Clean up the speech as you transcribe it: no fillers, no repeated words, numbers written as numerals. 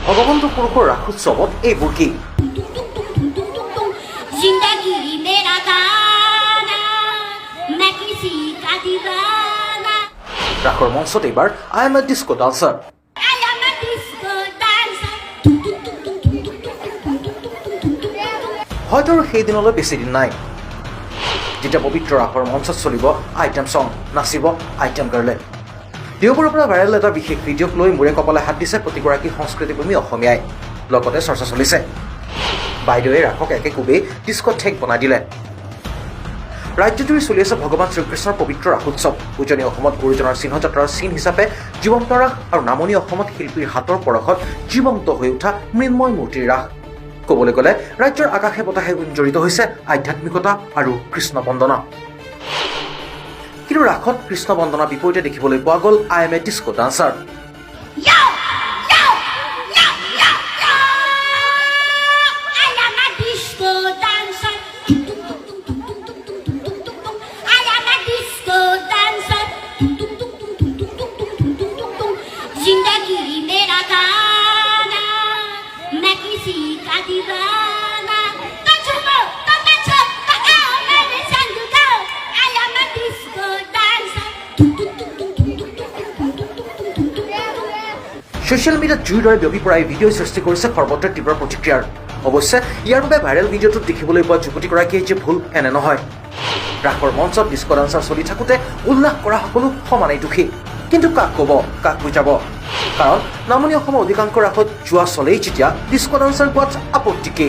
ভগৱন্ত পুৰুষৰ ৰাস উৎসৱত এইবোৰ কি? ৰাসৰ মঞ্চত এইবাৰ I M A disco dancer. হয়তো আৰু সেই দিনলৈ বেছি দিন নাই যেতিয়া পবিত্ৰ ৰাসৰ মঞ্চত চলিব আইটেম চং, নাচিব আইটেম গাৰ্লে। দেওবাৰৰ পৰা ভাইৰেল এটা বিশেষ ভিডিঅ'ক লৈ মূৰে কপালে হাত দিছে প্ৰতিগৰাকী সংস্কৃতিপ্ৰেমী অসমীয়াই। লগতে চৰ্চা চলিছে বাইদেৱে ৰাসক একে কোবেই ডিস্কো ঠেক বনাই দিলে। ৰাজ্যজুৰি চলি আছে ভগৱান শ্ৰীকৃষ্ণৰ পবিত্ৰ ৰাস উৎসৱ। উজনি অসমত গুৰুজনাৰ চিহ্নযাত্ৰাৰ চিন হিচাপে জীৱন্ত ৰাস আৰু নামনি অসমত শিল্পীৰ হাতৰ পৰশত জীৱন্ত হৈ উঠা মৃন্ময় মূৰ্তিৰ ৰাস। ক'বলৈ গ'লে ৰাজ্যৰ আকাশে বতাহে গুঞ্জৰিত হৈছে আধ্যাত্মিকতা আৰু কৃষ্ণ বন্দনা। কিন্তু ৰাসত কৃষ্ণ বন্দনা বিপৰীতে দেখিবলৈ পোৱা গ'ল I M A disco dancer. Social মিডিয়াত জুইৰ দৰে বিয়পি পৰা এই ভিডিঅ'ই সৃষ্টি কৰিছে সৰ্বত্ৰ তীব্ৰ প্ৰতিক্ৰিয়াৰ। অৱশ্যে ইয়াৰ বাবে ভাইৰেল ভিডিঅ'টোত দেখিবলৈ পোৱা যুৱতীগৰাকীয়ে যে ভুল এনে নহয়। ৰাসৰ মঞ্চত ডিস্কো ডান্সাৰ চলি থাকোঁতে উল্লাস কৰা সকলো সমানেই দোষী। কিন্তু কাক ক'ব, কাক বুজাব? কাৰণ নামনি অসমৰ অধিকাংশ ৰাসত যোৱা চলেই যেতিয়া ডিস্কো ডান্সাৰ কোৱাত আপত্তি কি?